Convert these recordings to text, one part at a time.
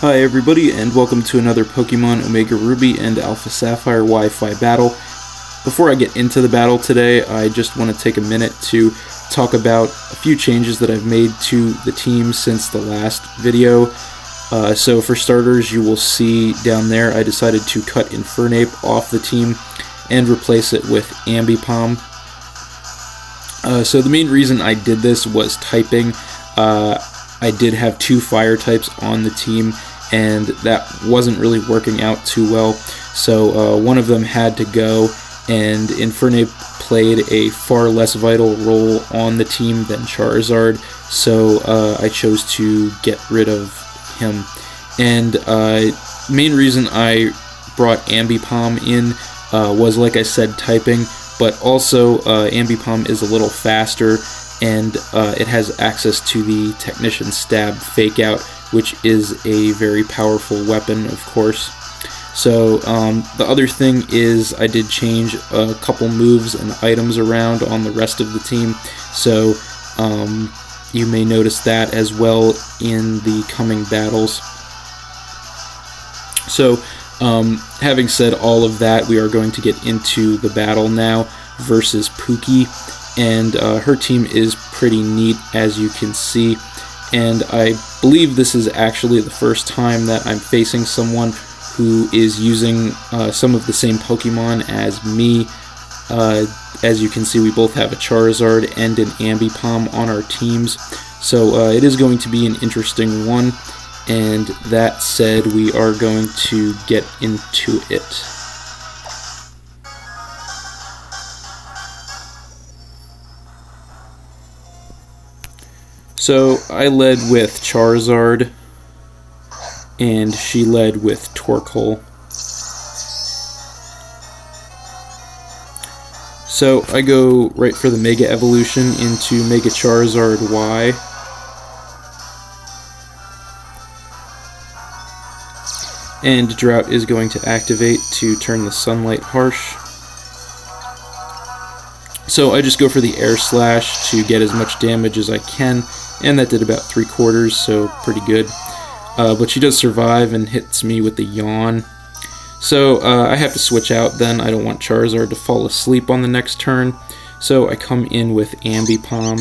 Hi everybody, and welcome to another Pokemon Omega Ruby and Alpha Sapphire Wi-Fi battle. Before I get into the battle today, I just want to take a minute to talk about a few changes that I've made to the team since the last video. So for starters, you will see down there I decided to cut Infernape off the team and replace it with Ambipom. So the main reason I did this was typing. I did have two fire types on the team, and that wasn't really working out too well, so one of them had to go, and Infernape played a far less vital role on the team than Charizard, so I chose to get rid of him. And main reason I brought Ambipom in was, like I said, typing, but also Ambipom is a little faster, and it has access to the Technician Stab Fake Out, which is a very powerful weapon, of course. So the other thing is I did change a couple moves and items around on the rest of the team, so you may notice that as well in the coming battles. So having said all of that, we are going to get into the battle now versus Poki. And her team is pretty neat, as you can see, and I believe this is actually the first time that I'm facing someone who is using some of the same Pokemon as me. As you can see, we both have a Charizard and an Ambipom on our teams, so it is going to be an interesting one, and that said, we are going to get into it. So I led with Charizard, and she led with Torkoal. So I go right for the Mega Evolution into Mega Charizard Y. And Drought is going to activate to turn the Sunlight harsh. So I just go for the Air Slash to get as much damage as I can, and that did about 3/4, so pretty good. But she does survive and hits me with the Yawn. So I have to switch out then. I don't want Charizard to fall asleep on the next turn, so I come in with Ambipom.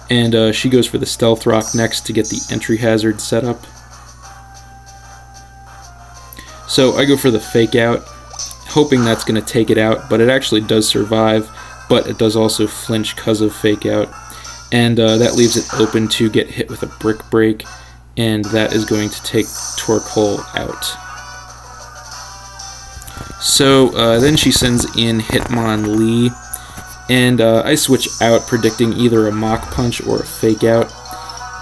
And she goes for the Stealth Rock next to get the entry hazard set up. So I go for the Fake Out, hoping that's going to take it out, but it actually does survive, but it does also flinch because of Fake Out. And that leaves it open to get hit with a Brick Break, and that is going to take Torkoal out. So then she sends in Hitmonlee, and I switch out, predicting either a Mach Punch or a Fake Out,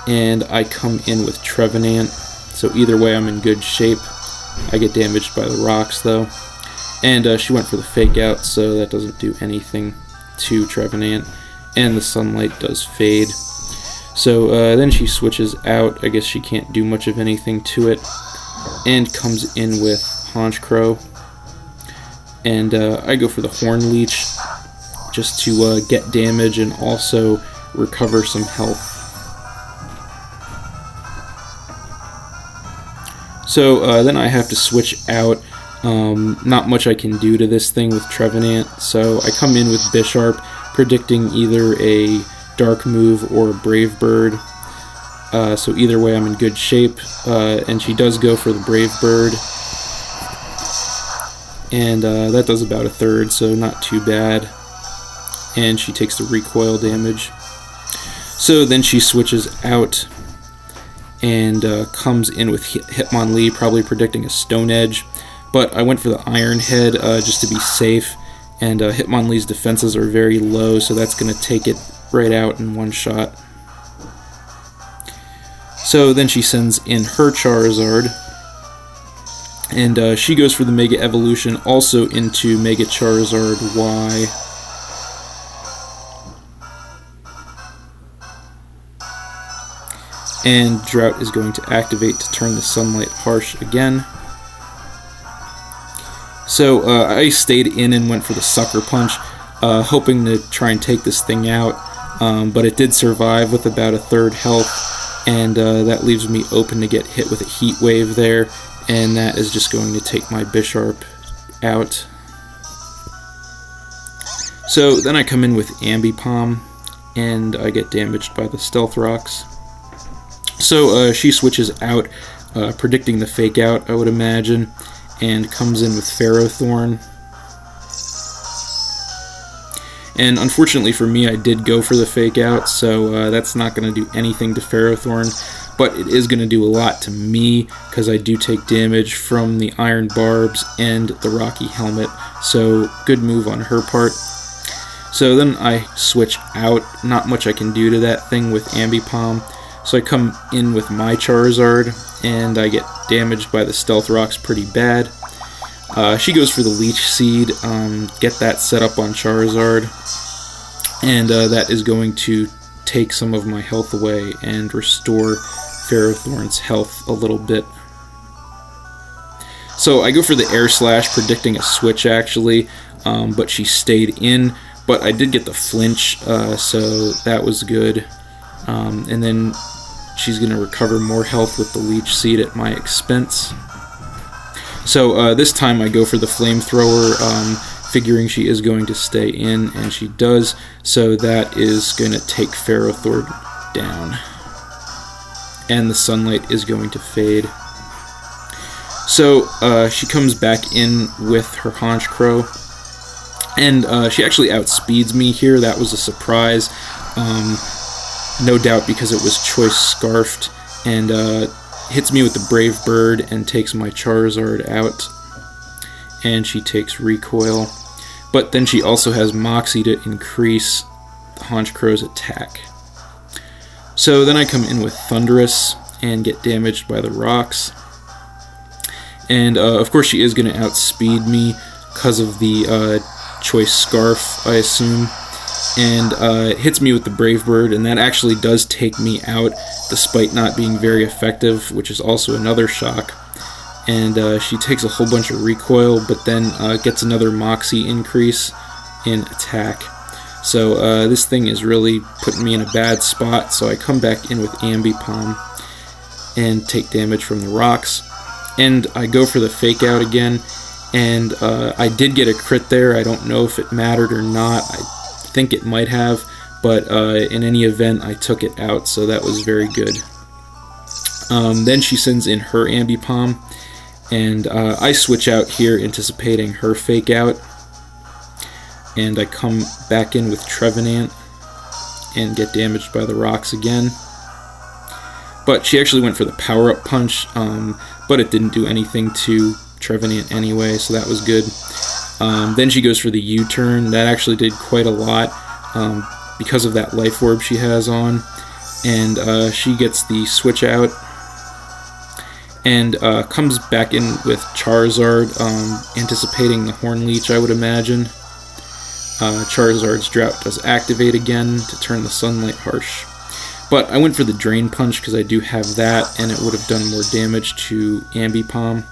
and I come in with Trevenant, so either way I'm in good shape. I get damaged by the rocks though, and she went for the Fake Out, so that doesn't do anything to Trevenant. And the Sunlight does fade. So then she switches out. I guess she can't do much of anything to it, and comes in with Honchkrow. And I go for the Horn Leech just to get damage and also recover some health. So then I have to switch out. Not much I can do to this thing with Trevenant, so I come in with Bisharp, predicting either a Dark move or a Brave Bird. So either way I'm in good shape, and she does go for the Brave Bird. And that does about 1/3, so not too bad. And she takes the recoil damage. So then she switches out and comes in with Hitmonlee, probably predicting a Stone Edge. But I went for the Iron Head just to be safe, and Hitmonlee's defenses are very low, so that's going to take it right out in one shot. So then she sends in her Charizard, and she goes for the Mega Evolution also into Mega Charizard Y. And Drought is going to activate to turn the Sunlight harsh again. So I stayed in and went for the Sucker Punch, hoping to try and take this thing out, but it did survive with about 1/3 health, and that leaves me open to get hit with a Heat Wave there, and that is just going to take my Bisharp out. So then I come in with Ambipom, and I get damaged by the Stealth Rocks. So she switches out, predicting the Fake Out, I would imagine, and comes in with Ferrothorn. And unfortunately for me, I did go for the Fake Out, so that's not going to do anything to Ferrothorn, but it is going to do a lot to me, because I do take damage from the Iron Barbs and the Rocky Helmet, so good move on her part. So then I switch out, not much I can do to that thing with Ambipom, so I come in with my Charizard, and I get damaged by the Stealth Rocks pretty bad. She goes for the Leech Seed, get that set up on Charizard, and that is going to take some of my health away and restore Ferrothorn's health a little bit. So I go for the Air Slash, predicting a switch actually, but she stayed in, but I did get the flinch, so that was good. And then she's going to recover more health with the Leech Seed at my expense. So this time I go for the Flamethrower, figuring she is going to stay in, and she does, so that is going to take Ferrothorn down. And the Sunlight is going to fade. So she comes back in with her Honchkrow, and she actually outspeeds me here. That was a surprise, no doubt because it was Choice Scarfed, and hits me with the Brave Bird and takes my Charizard out, and she takes Recoil, but then she also has Moxie to increase the Honchkrow's attack. So then I come in with Thundurus and get damaged by the rocks, and of course she is going to outspeed me because of the Choice Scarf, I assume, and it hits me with the Brave Bird, and that actually does take me out despite not being very effective, which is also another shock. And she takes a whole bunch of recoil, but then gets another Moxie increase in attack. So this thing is really putting me in a bad spot, so I come back in with Ambipom and take damage from the rocks. And I go for the Fake Out again, and I did get a crit there. I don't know if it mattered or not. I think it might have, but in any event I took it out, so that was very good. Then she sends in her Ambipom, and I switch out here anticipating her Fake Out, and I come back in with Trevenant and get damaged by the rocks again. But she actually went for the Power Up Punch, but it didn't do anything to Trevenant anyway, so that was good. Then she goes for the U-turn. That actually did quite a lot because of that Life Orb she has on. And she gets the switch out and comes back in with Charizard, anticipating the Horn Leech, I would imagine. Charizard's Drought does activate again to turn the Sunlight harsh. But I went for the Drain Punch because I do have that, and it would have done more damage to Ambipom.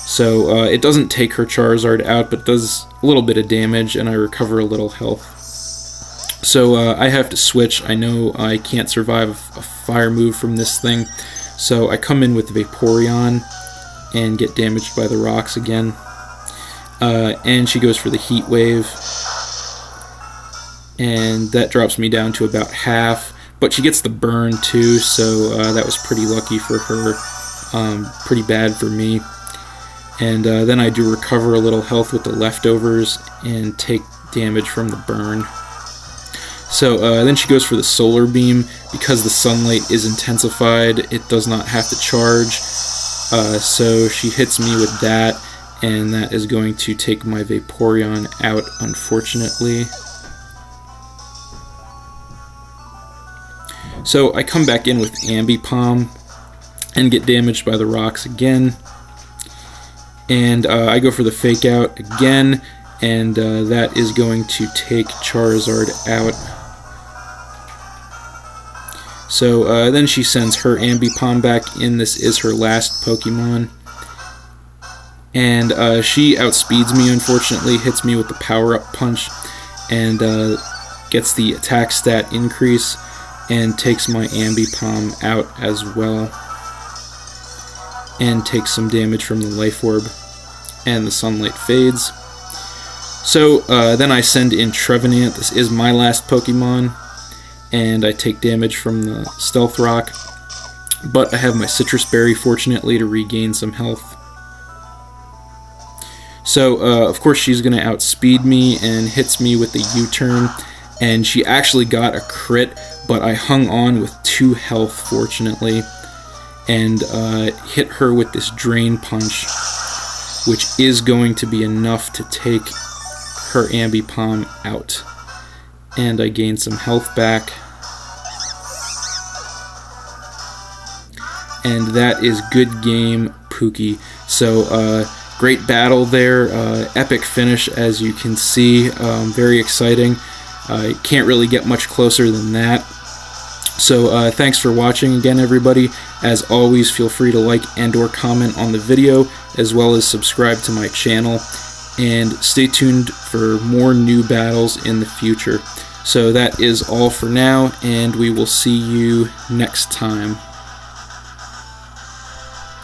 So it doesn't take her Charizard out, but does a little bit of damage, and I recover a little health. So I have to switch. I know I can't survive a fire move from this thing, so I come in with Vaporeon and get damaged by the rocks again. And she goes for the Heat Wave, and that drops me down to about half. But she gets the burn too, so that was pretty lucky for her, pretty bad for me. And then I do recover a little health with the leftovers and take damage from the burn. So then she goes for the Solar Beam. Because the Sunlight is intensified, it does not have to charge. So she hits me with that, and that is going to take my Vaporeon out, unfortunately. So I come back in with Ambipom and get damaged by the rocks again. And I go for the Fake Out again, and that is going to take Charizard out. So then she sends her Ambipom back in. This is her last Pokemon. And she outspeeds me, unfortunately, hits me with the Power Up Punch, and gets the attack stat increase. and takes my Ambipom out as well, and takes some damage from the Life Orb, and the Sunlight fades. So then I send in Trevenant. This is my last Pokemon, and I take damage from the Stealth Rock, but I have my Citrus Berry, fortunately, to regain some health. So, of course, she's going to outspeed me and hits me with the U-turn, and she actually got a crit, but I hung on with 2 health, fortunately, and hit her with this Drain Punch, which is going to be enough to take her Ambipom out. And I gain some health back. And that is good game, Poki. So, great battle there, epic finish as you can see, very exciting. Can't really get much closer than that. So thanks for watching again, everybody. As always, feel free to like and or comment on the video, as well as subscribe to my channel, and stay tuned for more new battles in the future. So that is all for now, and we will see you next time.